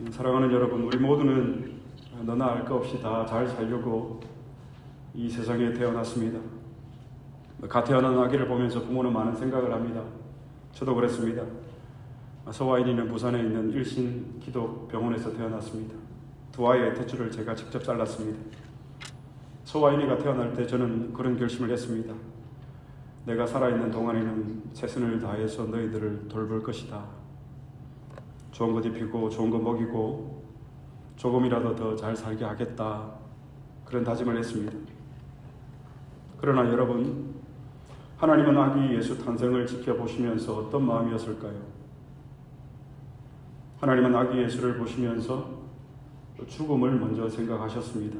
사랑하는 여러분, 우리 모두는 너나 알 것 없이 다 잘 살려고 이 세상에 태어났습니다. 갓 태어난 아기를 보면서 부모는 많은 생각을 합니다. 저도 그랬습니다. 서와인이는 부산에 있는 일신 기독병원에서 태어났습니다. 두 아이의 탯줄을 제가 직접 잘랐습니다. 서와인이가 태어날 때 저는 그런 결심을 했습니다. 내가 살아있는 동안에는 최선을 다해서 너희들을 돌볼 것이다. 좋은 것 입히고 좋은 것 먹이고 조금이라도 더 잘 살게 하겠다. 그런 다짐을 했습니다. 그러나 여러분, 하나님은 아기 예수 탄생을 지켜보시면서 어떤 마음이었을까요? 하나님은 아기 예수를 보시면서 죽음을 먼저 생각하셨습니다.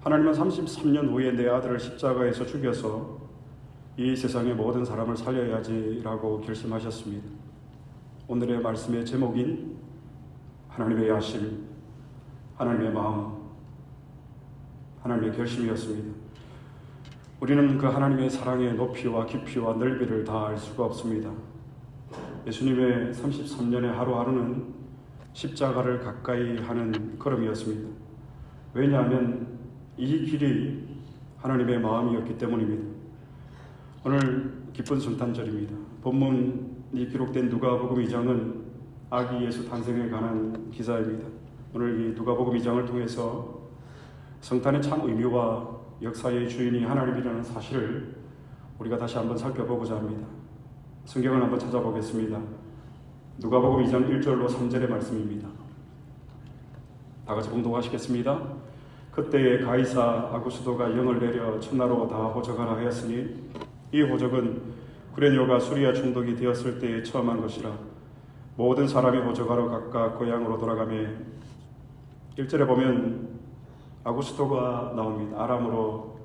하나님은 33년 후에 내 아들을 십자가에서 죽여서 이 세상의 모든 사람을 살려야지라고 결심하셨습니다. 오늘의 말씀의 제목인 하나님의 야심, 하나님의 마음, 하나님의 결심이었습니다. 우리는 그 하나님의 사랑의 높이와 깊이와 넓이를 다 알 수가 없습니다. 예수님의 33년의 하루하루는 십자가를 가까이 하는 걸음이었습니다. 왜냐하면 이 길이 하나님의 마음이었기 때문입니다. 오늘 기쁜 성탄절입니다. 본문이 기록된 누가복음 2장은 아기 예수 탄생에 관한 기사입니다. 오늘 이 누가복음 2장을 통해서 성탄의 참 의미와 역사의 주인이 하나님이라는 사실을 우리가 다시 한번 살펴보고자 합니다. 성경을 한번 찾아보겠습니다. 누가복음 2장 1절로 3절의 말씀입니다. 다 같이 봉독하시겠습니다. 그때에 가이사 아구스도가 영을 내려 천하로 다 호적하라 하였으니 이 호적은 구레뇨가 수리아 총독이 되었을 때에 처음 한 것이라. 모든 사람이 호적하러 각각 고향으로 돌아가며 1절에 보면 아구스토가 나옵니다. 아람으로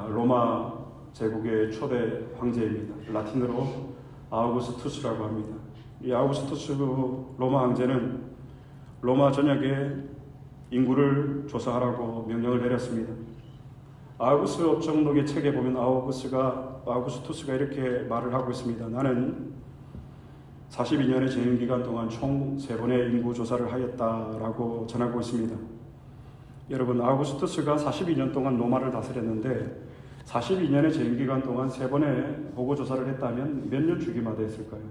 로마 제국의 초대 황제입니다. 라틴어로 아우구스투스라고 합니다. 이 아우구스투스 로마 황제는 로마 전역에 인구를 조사하라고 명령을 내렸습니다. 아우구스 총독의 책에 보면 아우구스투스가 이렇게 말을 하고 있습니다. 나는 42년의 재임기간 동안 총 3번의 인구조사를 하였다라고 전하고 있습니다. 여러분, 아우구스투스가 42년 동안 로마를 다스렸는데 42년의 재임기간 동안 3번의 보고조사를 했다면 몇 년 주기마다 했을까요?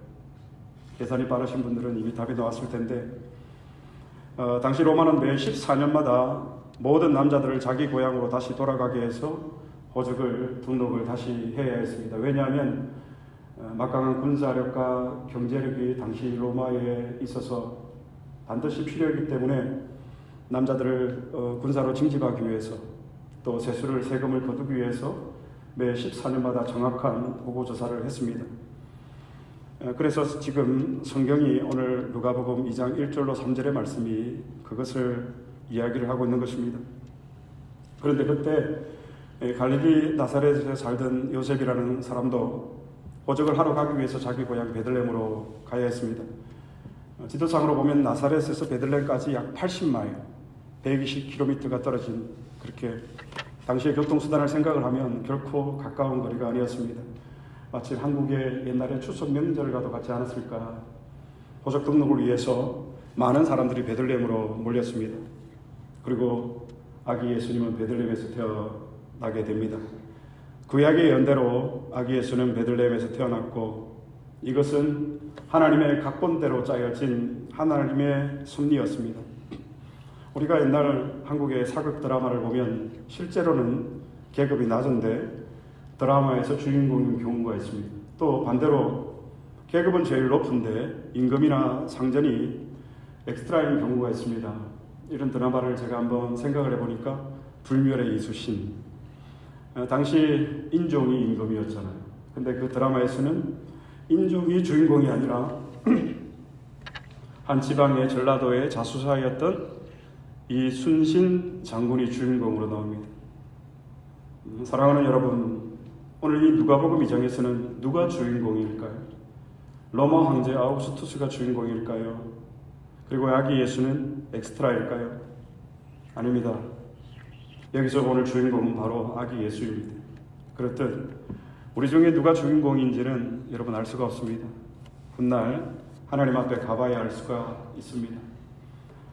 계산이 빠르신 분들은 이미 답이 나왔을 텐데 당시 로마는 매 14년마다 모든 남자들을 자기 고향으로 다시 돌아가게 해서 호적을 등록을 다시 해야 했습니다. 왜냐하면 막강한 군사력과 경제력이 당시 로마에 있어서 반드시 필요했기 때문에 남자들을 군사로 징집하기 위해서 또 세금을 거두기 위해서 매 14년마다 정확한 보고조사를 했습니다. 그래서 지금 성경이 오늘 누가복음 2장 1절로 3절의 말씀이 그것을 이야기를 하고 있는 것입니다. 그런데 그때 갈릴리 나사렛에 살던 요셉이라는 사람도 호적을 하러 가기 위해서 자기 고향 베들레헴으로 가야 했습니다. 지도상으로 보면 나사렛에서 베들레헴까지 약 80마일, 120km가 떨어진 그렇게 당시의 교통수단을 생각을 하면 결코 가까운 거리가 아니었습니다. 마치 한국의 옛날에 추석 명절과도 같지 않았을까. 호적 등록을 위해서 많은 사람들이 베들레헴으로 몰렸습니다. 그리고 아기 예수님은 베들레헴에서 태어나게 됩니다. 구약의 연대로 아기 예수는 베들레헴에서 태어났고 이것은 하나님의 각본대로 짜여진 하나님의 섭리였습니다. 우리가 옛날 한국의 사극 드라마를 보면 실제로는 계급이 낮은데 드라마에서 주인공인 경우가 있습니다. 또 반대로 계급은 제일 높은데 임금이나 상전이 엑스트라인 경우가 있습니다. 이런 드라마를 제가 한번 생각을 해보니까 불멸의 이수신, 당시 인종이 임금이었잖아요. 근데 그 드라마에서는 인종이 주인공이 아니라 한 지방의 전라도의 자수사였던 이 순신 장군이 주인공으로 나옵니다. 사랑하는 여러분, 오늘 이 누가복음 2장에서는 누가 주인공일까요? 로마 황제 아우구스투스가 주인공일까요? 그리고 아기 예수는 엑스트라일까요? 아닙니다. 여기서 오늘 주인공은 바로 아기 예수입니다. 그렇듯 우리 중에 누가 주인공인지는 여러분 알 수가 없습니다. 훗날 하나님 앞에 가봐야 알 수가 있습니다.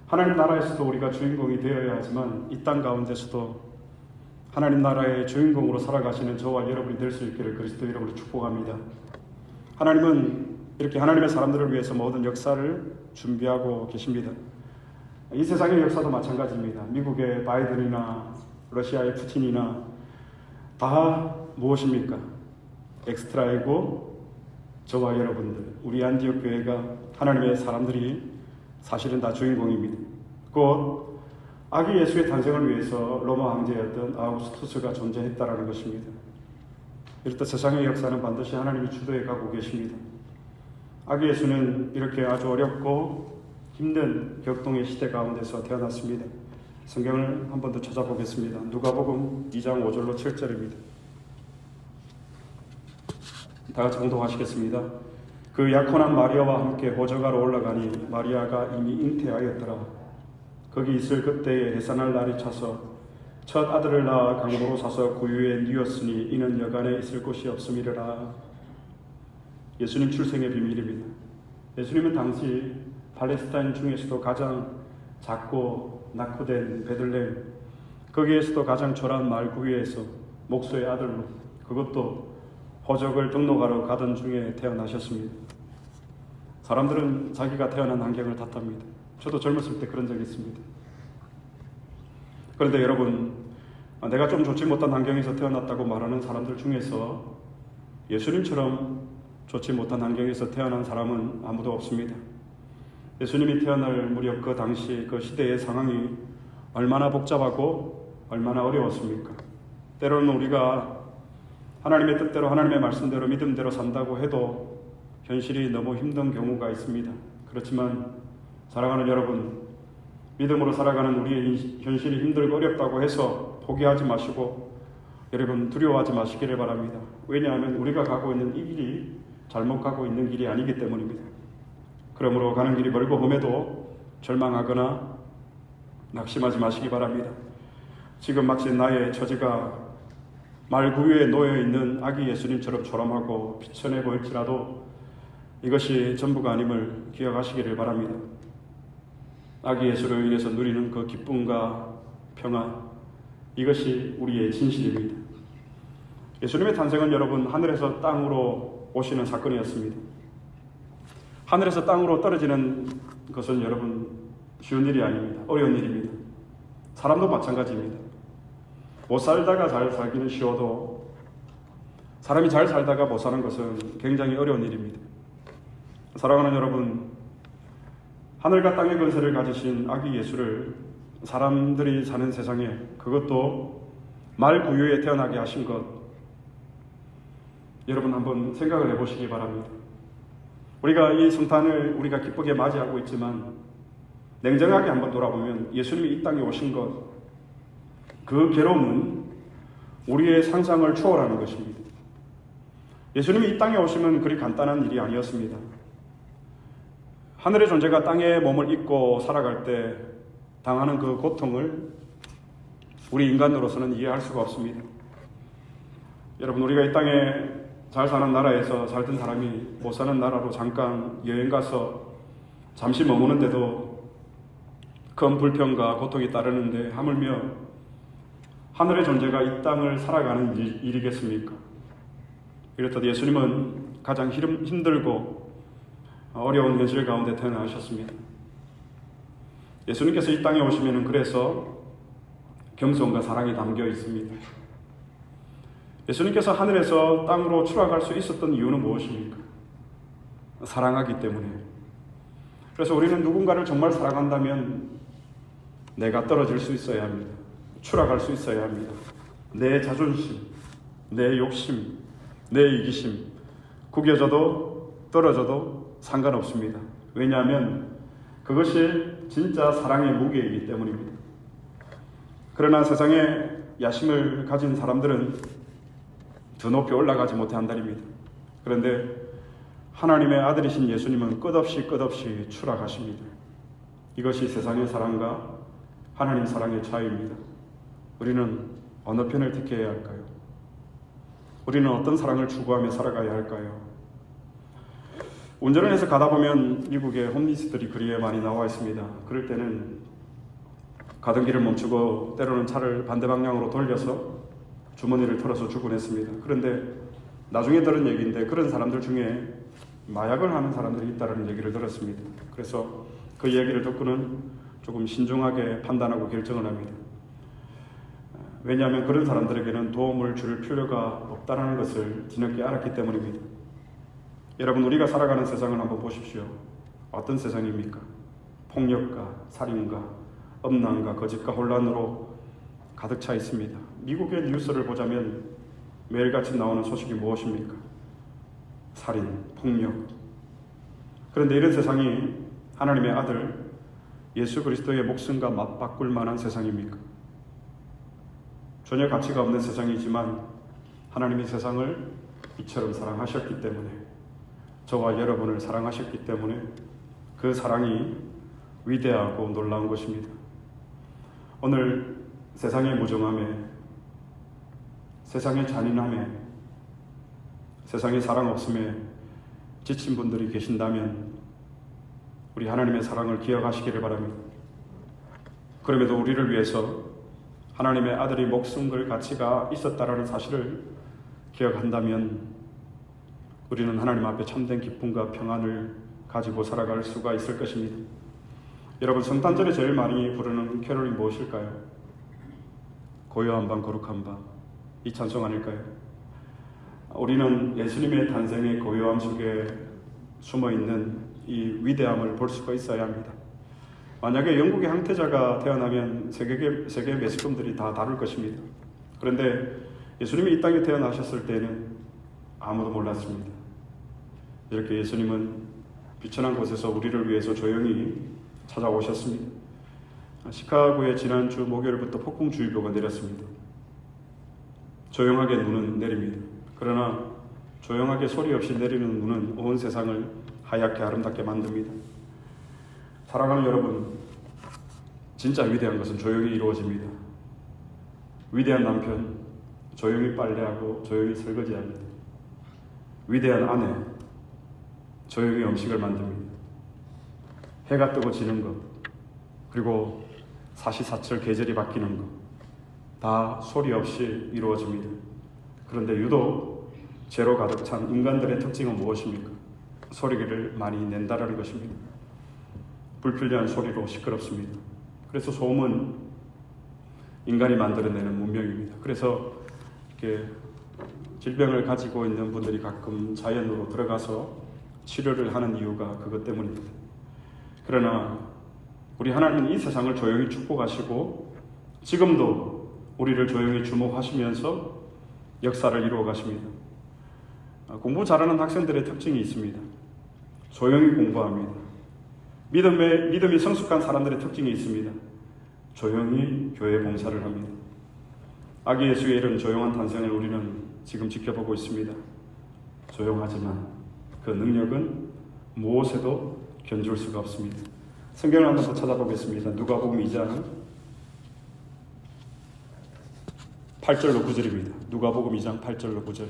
하나님 나라에서도 우리가 주인공이 되어야 하지만 이 땅 가운데서도 하나님 나라의 주인공으로 살아가시는 저와 여러분이 될 수 있기를 그리스도 이름으로 축복합니다. 하나님은 이렇게 하나님의 사람들을 위해서 모든 역사를 준비하고 계십니다. 이 세상의 역사도 마찬가지입니다. 미국의 바이든이나 러시아의 푸틴이나 다 무엇입니까? 엑스트라이고 저와 여러분들, 우리 안디옥 교회가 하나님의 사람들이 사실은 다 주인공입니다. 곧 아기 예수의 탄생을 위해서 로마 황제였던 아우구스투스가 존재했다라는 것입니다. 이렇듯 세상의 역사는 반드시 하나님이 주도해 가고 계십니다. 아기 예수는 이렇게 아주 어렵고 힘든 격동의 시대 가운데서 태어났습니다. 성경을 한 번 더 찾아보겠습니다. 누가복음 2장 5절로 7절입니다. 다 같이 봉독하시겠습니다. 그 약혼한 마리아와 함께 보저가로 올라가니 마리아가 이미 잉태하였더라. 거기 있을 그때에 해산할 날이 차서 첫 아들을 낳아 강보로 사서 구유에 뉘었으니 이는 여간에 있을 곳이 없음이라. 예수님 출생의 비밀입니다. 예수님은 당시 팔레스타인 중에서도 가장 작고 낙후된 베들레헴, 거기에서도 가장 초라한 마을 구유에서 목소의 아들로, 그것도 호적을 등록하러 가던 중에 태어나셨습니다. 사람들은 자기가 태어난 환경을 탓합니다. 저도 젊었을 때 그런 적이 있습니다. 그런데 여러분, 내가 좀 좋지 못한 환경에서 태어났다고 말하는 사람들 중에서 예수님처럼 좋지 못한 환경에서 태어난 사람은 아무도 없습니다. 예수님이 태어날 무렵 그 당시 그 시대의 상황이 얼마나 복잡하고 얼마나 어려웠습니까? 때로는 우리가 하나님의 뜻대로 하나님의 말씀대로 믿음대로 산다고 해도 현실이 너무 힘든 경우가 있습니다. 그렇지만 사랑하는 여러분, 믿음으로 살아가는 우리의 현실이 힘들고 어렵다고 해서 포기하지 마시고 여러분 두려워하지 마시기를 바랍니다. 왜냐하면 우리가 가고 있는 이 길이 잘못 가고 있는 길이 아니기 때문입니다. 그러므로 가는 길이 멀고 험해도 절망하거나 낙심하지 마시기 바랍니다. 지금 마치 나의 처지가 말 구유에 놓여있는 아기 예수님처럼 초롬하고 비천해 보일지라도 이것이 전부가 아님을 기억하시기를 바랍니다. 아기 예수로 인해서 누리는 그 기쁨과 평안, 이것이 우리의 진실입니다. 예수님의 탄생은 여러분 하늘에서 땅으로 오시는 사건이었습니다. 하늘에서 땅으로 떨어지는 것은 여러분 쉬운 일이 아닙니다. 어려운 일입니다. 사람도 마찬가지입니다. 못 살다가 잘 살기는 쉬워도 사람이 잘 살다가 못 사는 것은 굉장히 어려운 일입니다. 사랑하는 여러분, 하늘과 땅의 권세를 가지신 아기 예수를 사람들이 사는 세상에, 그것도 말 구유에 태어나게 하신 것, 여러분 한번 생각을 해보시기 바랍니다. 우리가 이 성탄을 우리가 기쁘게 맞이하고 있지만 냉정하게 한번 돌아보면 예수님이 이 땅에 오신 것, 그 괴로움은 우리의 상상을 초월하는 것입니다. 예수님이 이 땅에 오시면 그리 간단한 일이 아니었습니다. 하늘의 존재가 땅에 몸을 입고 살아갈 때 당하는 그 고통을 우리 인간으로서는 이해할 수가 없습니다. 여러분, 우리가 이 땅에 잘 사는 나라에서 살던 사람이 못 사는 나라로 잠깐 여행 가서 잠시 머무는데도 큰 불평과 고통이 따르는데 하물며 하늘의 존재가 이 땅을 살아가는 일이겠습니까? 이렇듯 예수님은 가장 힘들고 어려운 현실 가운데 태어나셨습니다. 예수님께서 이 땅에 오시면 그래서 겸손과 사랑이 담겨 있습니다. 예수님께서 하늘에서 땅으로 추락할 수 있었던 이유는 무엇입니까? 사랑하기 때문에. 그래서 우리는 누군가를 정말 사랑한다면 내가 떨어질 수 있어야 합니다. 추락할 수 있어야 합니다. 내 자존심, 내 욕심, 내 이기심, 구겨져도 떨어져도 상관없습니다. 왜냐하면 그것이 진짜 사랑의 무게이기 때문입니다. 그러나 세상에 야심을 가진 사람들은 더 높이 올라가지 못해 한다입니다. 그런데 하나님의 아들이신 예수님은 끝없이 추락하십니다. 이것이 세상의 사랑과 하나님 사랑의 차이입니다. 우리는 어느 편을 택해야 할까요? 우리는 어떤 사랑을 추구하며 살아가야 할까요? 운전을 해서 가다 보면 미국의 홈리스들이 거리에 많이 나와 있습니다. 그럴 때는 가던 길을 멈추고 때로는 차를 반대 방향으로 돌려서 주머니를 털어서 주곤 했습니다. 그런데 나중에 들은 얘기인데 그런 사람들 중에 마약을 하는 사람들이 있다는 얘기를 들었습니다. 그래서 그 얘기를 듣고는 조금 신중하게 판단하고 결정을 합니다. 왜냐하면 그런 사람들에게는 도움을 줄 필요가 없다는 것을 뒤늦게 알았기 때문입니다. 여러분, 우리가 살아가는 세상을 한번 보십시오. 어떤 세상입니까? 폭력과 살인과 엄난과 거짓과 혼란으로 가득 차 있습니다. 미국의 뉴스를 보자면 매일같이 나오는 소식이 무엇입니까? 살인, 폭력. 그런데 이런 세상이 하나님의 아들 예수 그리스도의 목숨과 맞바꿀 만한 세상입니까? 전혀 가치가 없는 세상이지만 하나님이 세상을 이처럼 사랑하셨기 때문에, 저와 여러분을 사랑하셨기 때문에 그 사랑이 위대하고 놀라운 것입니다. 오늘 세상의 무정함에, 세상의 잔인함에, 세상의 사랑 없음에 지친 분들이 계신다면 우리 하나님의 사랑을 기억하시기를 바랍니다. 그럼에도 우리를 위해서 하나님의 아들이 목숨 걸 가치가 있었다라는 사실을 기억한다면 우리는 하나님 앞에 참된 기쁨과 평안을 가지고 살아갈 수가 있을 것입니다. 여러분, 성탄절에 제일 많이 부르는 캐롤이 무엇일까요? 고요한 밤 거룩한 밤, 이 찬송 아닐까요? 우리는 예수님의 탄생의 고요함 속에 숨어있는 이 위대함을 볼 수가 있어야 합니다. 만약에 영국의 항태자가 태어나면 세계 매스컴들이 다 다룰 것입니다. 그런데 예수님이 이 땅에 태어나셨을 때는 아무도 몰랐습니다. 이렇게 예수님은 비천한 곳에서 우리를 위해서 조용히 찾아오셨습니다. 시카고에 지난주 목요일부터 폭풍주의보가 내렸습니다. 조용하게 눈은 내립니다. 그러나 조용하게 소리 없이 내리는 눈은 온 세상을 하얗게 아름답게 만듭니다. 사랑하는 여러분, 진짜 위대한 것은 조용히 이루어집니다. 위대한 남편, 조용히 빨래하고 조용히 설거지합니다. 위대한 아내, 조용히 음식을 만듭니다. 해가 뜨고 지는 것, 그리고 사시사철 계절이 바뀌는 것, 다 소리 없이 이루어집니다. 그런데 유독 죄로 가득 찬 인간들의 특징은 무엇입니까? 소리를 많이 낸다라는 것입니다. 불필요한 소리로 시끄럽습니다. 그래서 소음은 인간이 만들어내는 문명입니다. 그래서 이렇게 질병을 가지고 있는 분들이 가끔 자연으로 들어가서 치료를 하는 이유가 그것 때문입니다. 그러나 우리 하나님은 이 세상을 조용히 축복하시고 지금도 우리를 조용히 주목하시면서 역사를 이루어 가십니다. 공부 잘하는 학생들의 특징이 있습니다. 조용히 공부합니다. 믿음이 성숙한 사람들의 특징이 있습니다. 조용히 교회 봉사를 합니다. 아기 예수의 이런 조용한 탄생을 우리는 지금 지켜보고 있습니다. 조용하지만 그 능력은 무엇에도 견줄 수가 없습니다. 성경을 한번 더 찾아보겠습니다. 누가복음 2장 8절로 9절입니다. 누가복음 2장 8절로 9절.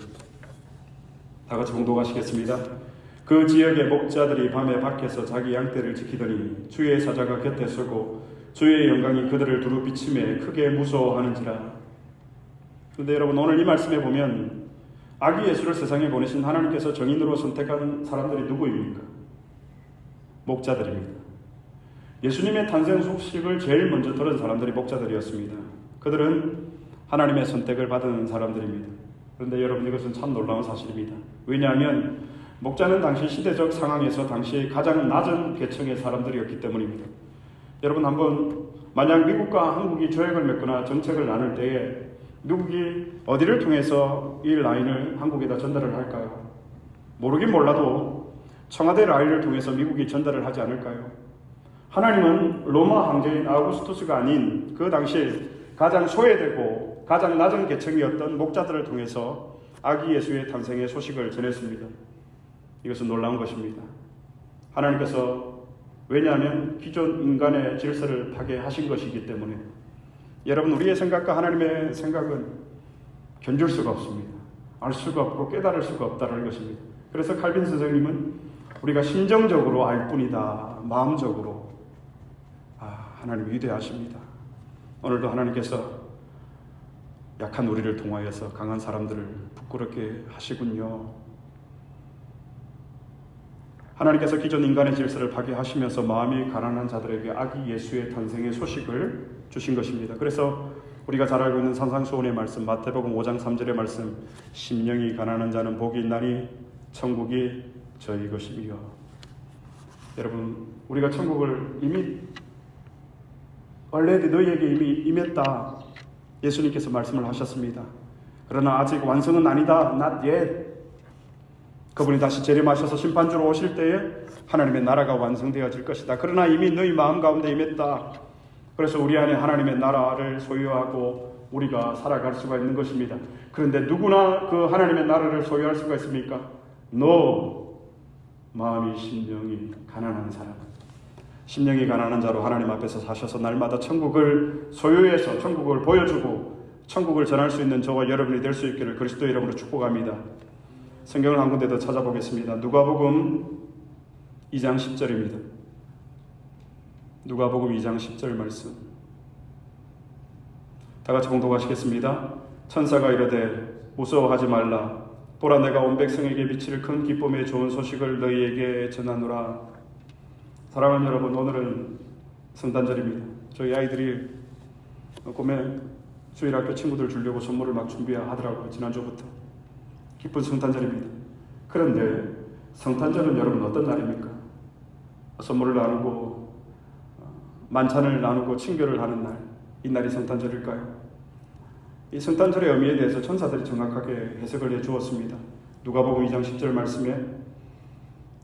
다 같이 봉독하시겠습니다. 그 지역의 목자들이 밤에 밖에서 자기 양떼를 지키더니 주의 사자가 곁에 서고 주의 영광이 그들을 두루 비침에 크게 무서워하는지라. 그런데 여러분, 오늘 이 말씀에 보면 아기 예수를 세상에 보내신 하나님께서 정인으로 선택한 사람들이 누구입니까? 목자들입니다. 예수님의 탄생 소식을 제일 먼저 들은 사람들이 목자들이었습니다. 그들은 하나님의 선택을 받은 사람들입니다. 그런데 여러분, 이것은 참 놀라운 사실입니다. 왜냐하면 목자는 당시 시대적 상황에서 당시 가장 낮은 계층의 사람들이었기 때문입니다. 여러분, 한번 만약 미국과 한국이 조약을 맺거나 정책을 나눌 때에 미국이 어디를 통해서 이 라인을 한국에다 전달을 할까요? 모르긴 몰라도 청와대 라인을 통해서 미국이 전달을 하지 않을까요? 하나님은 로마 황제인 아우구스투스가 아닌 그 당시 가장 소외되고 가장 낮은 계층이었던 목자들을 통해서 아기 예수의 탄생의 소식을 전했습니다. 이것은 놀라운 것입니다. 하나님께서, 왜냐하면 기존 인간의 질서를 파괴하신 것이기 때문에. 여러분, 우리의 생각과 하나님의 생각은 견줄 수가 없습니다. 알 수가 없고 깨달을 수가 없다는 것입니다. 그래서 칼빈 선생님은 우리가 심정적으로 알 뿐이다. 마음적으로 하나님 위대하십니다. 오늘도 하나님께서 약한 우리를 통하여서 강한 사람들을 부끄럽게 하시군요. 하나님께서 기존 인간의 질서를 파괴하시면서 마음이 가난한 자들에게 아기 예수의 탄생의 소식을 주신 것입니다. 그래서 우리가 잘 알고 있는 산상수훈의 말씀, 마태복음 5장 3절의 말씀, 심령이 가난한 자는 복이 있나니 천국이 저희 것이며. 여러분, 우리가 천국을 이미 already 너희에게 이미 임했다. 예수님께서 말씀을 하셨습니다. 그러나 아직 완성은 아니다. Not yet. 그분이 다시 재림하셔서 심판주로 오실 때에 하나님의 나라가 완성되어질 것이다. 그러나 이미 너희 마음 가운데 임했다. 그래서 우리 안에 하나님의 나라를 소유하고 우리가 살아갈 수가 있는 것입니다. 그런데 누구나 그 하나님의 나라를 소유할 수가 있습니까? No. 마음이 심령이 가난한 사람. 심령이 가난한 자로 하나님 앞에서 사셔서 날마다 천국을 소유해서 천국을 보여주고 천국을 전할 수 있는 저와 여러분이 될 수 있기를 그리스도의 이름으로 축복합니다. 성경을 한 군데 더 찾아보겠습니다. 누가복음 2장 10절입니다. 누가복음 2장 10절 말씀. 다 같이 봉독하시겠습니다. 천사가 이르되 무서워하지 말라. 보라, 내가 온 백성에게 미칠 큰 기쁨의 좋은 소식을 너희에게 전하노라. 사랑하는 여러분, 오늘은 성탄절입니다. 저희 아이들이 꿈에 주일학교 친구들 주려고 선물을 막 준비하더라고요. 지난주부터. 기쁜 성탄절입니다. 그런데 성탄절은 여러분 어떤 날입니까? 선물을 나누고 만찬을 나누고 친교를 하는 날, 이 날이 성탄절일까요? 이 성탄절의 의미에 대해서 천사들이 정확하게 해석을 해주었습니다. 누가복음 2장 10절 말씀에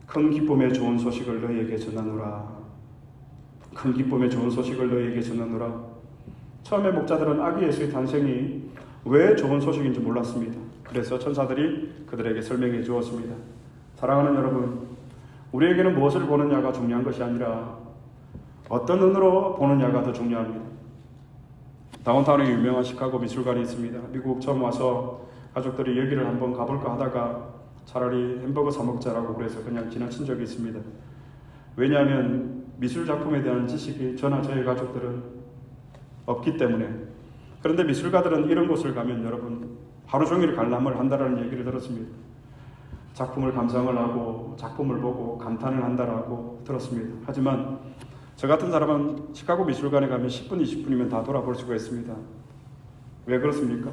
큰 기쁨의 좋은 소식을 너희에게 전하노라. 큰 기쁨의 좋은 소식을 너희에게 전하노라. 처음에 목자들은 아기 예수의 탄생이 왜 좋은 소식인지 몰랐습니다. 그래서 천사들이 그들에게 설명해 주었습니다. 사랑하는 여러분, 우리에게는 무엇을 보느냐가 중요한 것이 아니라 어떤 눈으로 보느냐가 더 중요합니다. 다운타운에 유명한 시카고 미술관이 있습니다. 미국 처음 와서 가족들이 여기를 한번 가볼까 하다가 차라리 햄버거 사 먹자라고 그래서 그냥 지나친 적이 있습니다. 왜냐하면 미술 작품에 대한 지식이 저나 저희 가족들은 없기 때문에. 그런데 미술가들은 이런 곳을 가면 여러분 하루 종일 관람을 한다라는 얘기를 들었습니다. 작품을 감상을 하고 작품을 보고 감탄을 한다라고 들었습니다. 하지만 저 같은 사람은 시카고 미술관에 가면 10분, 20분이면 다 돌아볼 수가 있습니다. 왜 그렇습니까?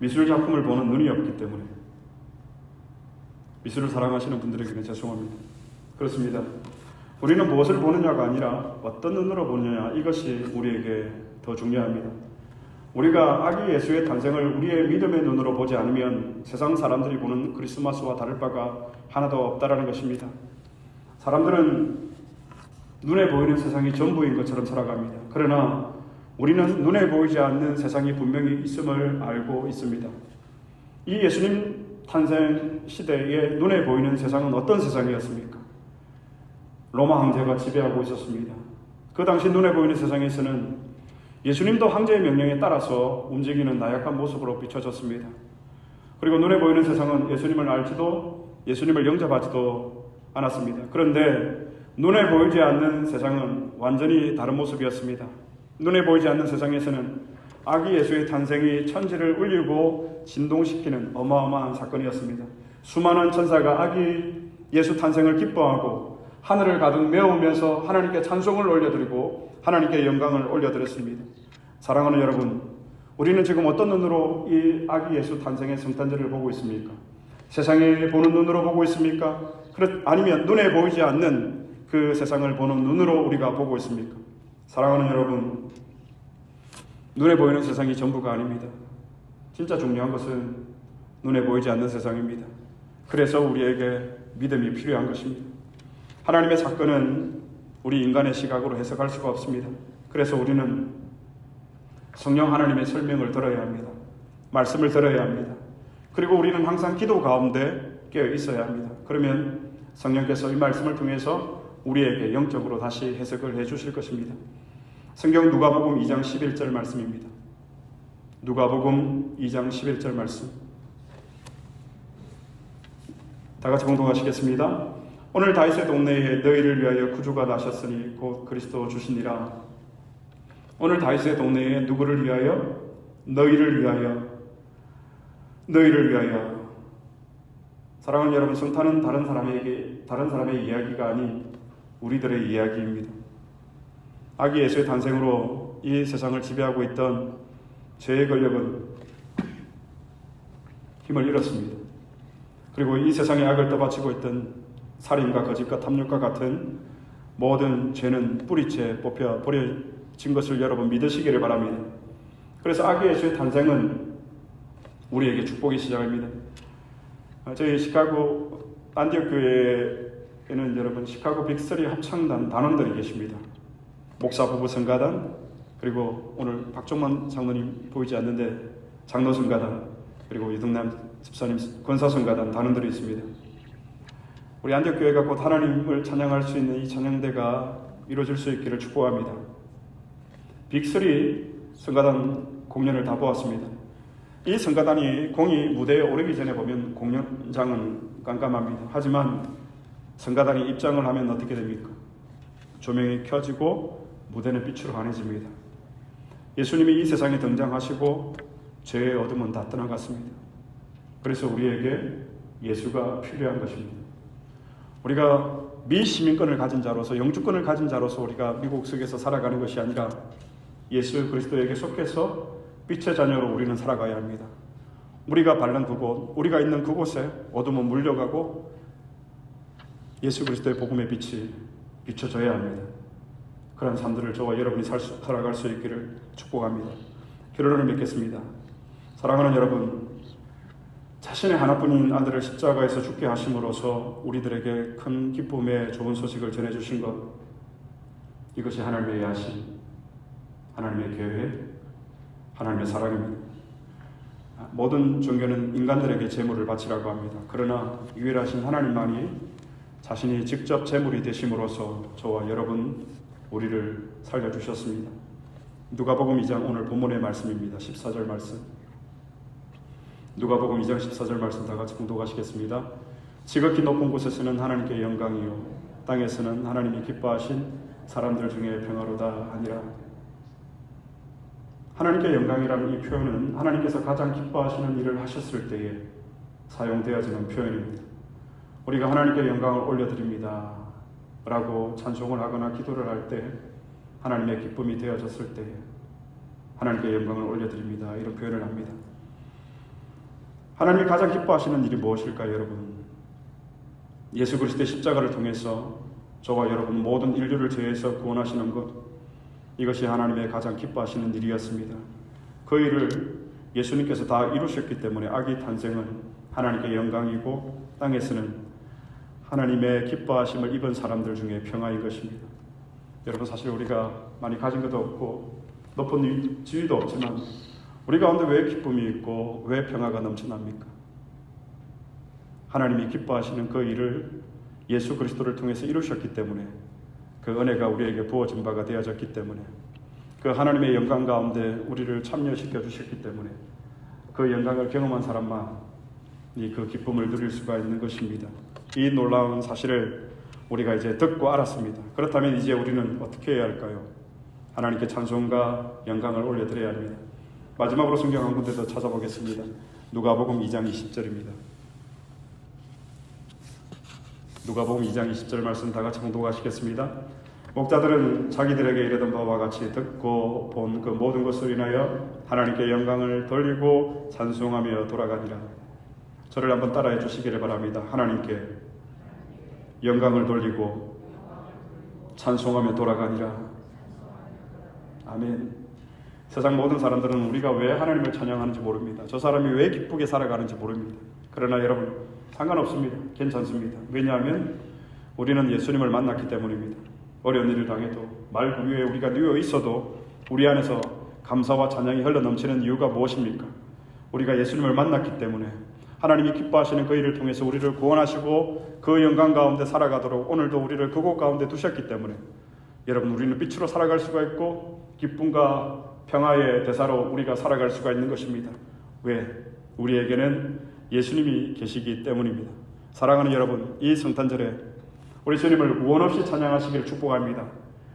미술 작품을 보는 눈이 없기 때문에. 미술을 사랑하시는 분들에게는 죄송합니다. 그렇습니다. 우리는 무엇을 보느냐가 아니라 어떤 눈으로 보느냐, 이것이 우리에게 더 중요합니다. 우리가 아기 예수의 탄생을 우리의 믿음의 눈으로 보지 않으면 세상 사람들이 보는 크리스마스와 다를 바가 하나도 없다라는 것입니다. 사람들은 눈에 보이는 세상이 전부인 것처럼 살아갑니다. 그러나 우리는 눈에 보이지 않는 세상이 분명히 있음을 알고 있습니다. 이 예수님 탄생 시대에 눈에 보이는 세상은 어떤 세상이었습니까? 로마 황제가 지배하고 있었습니다. 그 당시 눈에 보이는 세상에서는 예수님도 황제의 명령에 따라서 움직이는 나약한 모습으로 비춰졌습니다. 그리고 눈에 보이는 세상은 예수님을 알지도 예수님을 영접하지도 않았습니다. 그런데 눈에 보이지 않는 세상은 완전히 다른 모습이었습니다. 눈에 보이지 않는 세상에서는 아기 예수의 탄생이 천지를 울리고 진동시키는 어마어마한 사건이었습니다. 수많은 천사가 아기 예수 탄생을 기뻐하고 하늘을 가득 메우면서 하나님께 찬송을 올려드리고 하나님께 영광을 올려드렸습니다. 사랑하는 여러분, 우리는 지금 어떤 눈으로 이 아기 예수 탄생의 성탄절을 보고 있습니까? 세상에 보는 눈으로 보고 있습니까? 아니면 눈에 보이지 않는 그 세상을 보는 눈으로 우리가 보고 있습니까? 사랑하는 여러분, 눈에 보이는 세상이 전부가 아닙니다. 진짜 중요한 것은 눈에 보이지 않는 세상입니다. 그래서 우리에게 믿음이 필요한 것입니다. 하나님의 사건은 우리 인간의 시각으로 해석할 수가 없습니다. 그래서 우리는 성령 하나님의 설명을 들어야 합니다. 말씀을 들어야 합니다. 그리고 우리는 항상 기도 가운데 깨어 있어야 합니다. 그러면 성령께서 이 말씀을 통해서 우리에게 영적으로 다시 해석을 해 주실 것입니다. 성경 누가복음 2장 11절 말씀입니다. 누가복음 2장 11절 말씀. 다 같이 공독하시겠습니다. 오늘 다윗의 동네에 너희를 위하여 구주가 나셨으니 곧 그리스도 주시니라. 오늘 다윗의 동네에 누구를 위하여? 너희를 위하여. 너희를 위하여. 사랑하는 여러분, 성탄은 다른 사람의 이야기가 아닌 우리들의 이야기입니다. 아기 예수의 탄생으로 이 세상을 지배하고 있던 죄의 권력은 힘을 잃었습니다. 그리고 이 세상의 악을 떠받치고 있던 살인과 거짓과 탐욕과 같은 모든 죄는 뿌리째 뽑혀 버려진 것을 여러분 믿으시기를 바랍니다. 그래서 아기 예수의 탄생은 우리에게 축복의 시작입니다. 저희 시카고 안디옥 교회에는 여러분 시카고 빅3 합창단 단원들이 계십니다. 목사 부부 성가단, 그리고 오늘 박종만 장로님 보이지 않는데 장로 성가단, 그리고 이등남 집사님 권사 성가단 단원들이 있습니다. 우리 안디옥 교회가 곧 하나님을 찬양할 수 있는 이 찬양대가 이루어질 수 있기를 축복합니다. 빅3 성가단 공연을 다 보았습니다. 이 성가단이 공이 무대에 오르기 전에 보면 공연장은 깜깜합니다. 하지만 성가단이 입장을 하면 어떻게 됩니까? 조명이 켜지고 무대는 빛으로 환해집니다. 예수님이 이 세상에 등장하시고 죄의 어둠은 다 떠나갔습니다. 그래서 우리에게 예수가 필요한 것입니다. 우리가 미시민권을 가진 자로서, 영주권을 가진 자로서 우리가 미국 속에서 살아가는 것이 아니라 예수 그리스도에게 속해서 빛의 자녀로 우리는 살아가야 합니다. 우리가 밟는 그곳, 우리가 있는 그곳에 어둠은 물려가고 예수 그리스도의 복음의 빛이 비춰져야 합니다. 그런 삶들을 저와 여러분이 살아갈 수 있기를 축복합니다. 결론을 맺겠습니다. 사랑하는 여러분, 자신의 하나뿐인 아들을 십자가에서 죽게 하심으로써 우리들에게 큰 기쁨의 좋은 소식을 전해주신 것, 이것이 하나님의 야심, 하나님의 계획, 하나님의 사랑입니다. 모든 종교는 인간들에게 제물을 바치라고 합니다. 그러나 유일하신 하나님만이 자신이 직접 제물이 되심으로써 저와 여러분 우리를 살려주셨습니다. 누가복음 2장 오늘 본문의 말씀입니다. 14절 말씀. 누가복음 2장 14절 말씀 다 같이 봉독하시겠습니다. 지극히 높은 곳에서는 하나님께 영광이요 땅에서는 하나님이 기뻐하신 사람들 중에 평화로다 하니라. 하나님께 영광이라는 이 표현은 하나님께서 가장 기뻐하시는 일을 하셨을 때에 사용되어지는 표현입니다. 우리가 하나님께 영광을 올려드립니다 라고 찬송을 하거나 기도를 할 때, 하나님의 기쁨이 되어졌을 때 하나님께 영광을 올려드립니다 이런 표현을 합니다. 하나님이 가장 기뻐하시는 일이 무엇일까요, 여러분? 예수 그리스도의 십자가를 통해서 저와 여러분 모든 인류를 죄에서 구원하시는 것, 이것이 하나님의 가장 기뻐하시는 일이었습니다. 그 일을 예수님께서 다 이루셨기 때문에 아기 탄생은 하나님께 영광이고 땅에서는 하나님의 기뻐하심을 입은 사람들 중에 평화인 것입니다. 여러분, 사실 우리가 많이 가진 것도 없고 높은 지위도 없지만 우리 가운데 왜 기쁨이 있고 왜 평화가 넘쳐납니까? 하나님이 기뻐하시는 그 일을 예수 그리스도를 통해서 이루셨기 때문에, 그 은혜가 우리에게 부어진 바가 되어졌기 때문에, 그 하나님의 영광 가운데 우리를 참여시켜 주셨기 때문에 그 영광을 경험한 사람만 그 기쁨을 누릴 수가 있는 것입니다. 이 놀라운 사실을 우리가 이제 듣고 알았습니다. 그렇다면 이제 우리는 어떻게 해야 할까요? 하나님께 찬송과 영광을 올려드려야 합니다. 마지막으로 성경 한 군데 더 찾아보겠습니다. 누가복음 2장 20절입니다. 누가복음 2장 20절 말씀 다 같이 봉독하시겠습니다. 목자들은 자기들에게 이르던 바와 같이 듣고 본 그 모든 것을 인하여 하나님께 영광을 돌리고 찬송하며 돌아가니라. 저를 한번 따라해 주시기를 바랍니다. 하나님께 영광을 돌리고 찬송하며 돌아가니라. 아멘. 세상 모든 사람들은 우리가 왜 하나님을 찬양하는지 모릅니다. 저 사람이 왜 기쁘게 살아가는지 모릅니다. 그러나 여러분, 상관없습니다. 괜찮습니다. 왜냐하면 우리는 예수님을 만났기 때문입니다. 어려운 일을 당해도, 말 위에 우리가 누워 있어도 우리 안에서 감사와 찬양이 흘러넘치는 이유가 무엇입니까? 우리가 예수님을 만났기 때문에, 하나님이 기뻐하시는 그 일을 통해서 우리를 구원하시고 그 영광 가운데 살아가도록 오늘도 우리를 그곳 가운데 두셨기 때문에, 여러분, 우리는 빛으로 살아갈 수가 있고 기쁨과 평화의 대사로 우리가 살아갈 수가 있는 것입니다. 왜? 우리에게는 예수님이 계시기 때문입니다. 사랑하는 여러분, 이 성탄절에 우리 주님을 무언 없이 찬양하시기를 축복합니다.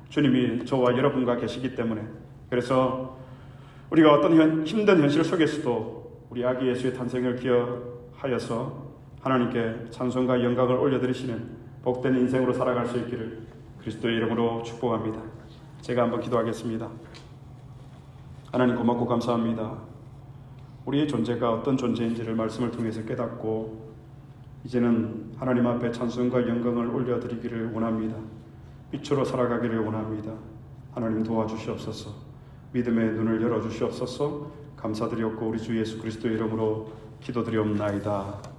주님이 저와 여러분과 계시기 때문에. 그래서 우리가 어떤 힘든 현실 속에서도 우리 아기 예수의 탄생을 기억하여서 하나님께 찬송과 영광을 올려드리시는 복된 인생으로 살아갈 수 있기를 그리스도의 이름으로 축복합니다. 제가 한번 기도하겠습니다. 하나님 고맙고 감사합니다. 우리의 존재가 어떤 존재인지를 말씀을 통해서 깨닫고 이제는 하나님 앞에 찬송과 영광을 올려드리기를 원합니다. 빛으로 살아가기를 원합니다. 하나님 도와주시옵소서. 믿음의 눈을 열어주시옵소서. 감사드리옵고 우리 주 예수 그리스도의 이름으로 기도드리옵나이다.